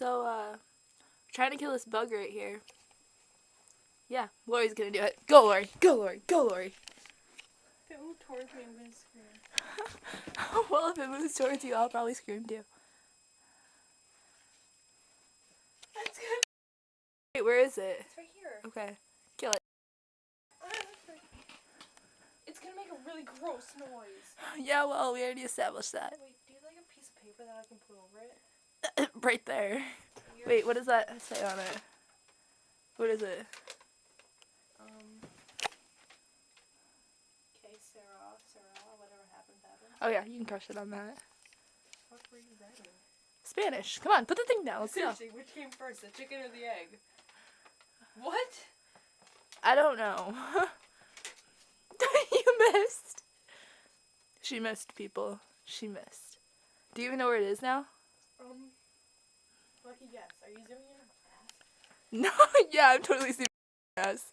So, trying to kill this bug right here. Yeah, Lori's gonna do it. Go, Lori. Go, Lori. Go, Lori. If it moved towards me, I'm gonna scream. Well, if it moves towards you, I'll probably scream too. That's good. Wait, where is it? It's right here. Okay. Kill it. It's gonna make a really gross noise. Yeah, well, we already established that. Wait, do you like a piece of paper that I can put over it? Right there. Wait, what does that say on it? What is it? Okay, Sarah, whatever happens, happens. Oh yeah, you can crush it on that. What were you writing? Spanish. Come on, put the thing down. Let's go. Seriously, which came first, the chicken or the egg? What? I don't know. You missed. She missed, people. She missed. Do you even know where it is now? Lucky guess. Are you zooming in on my ass? No, yeah, I'm totally seeing your ass.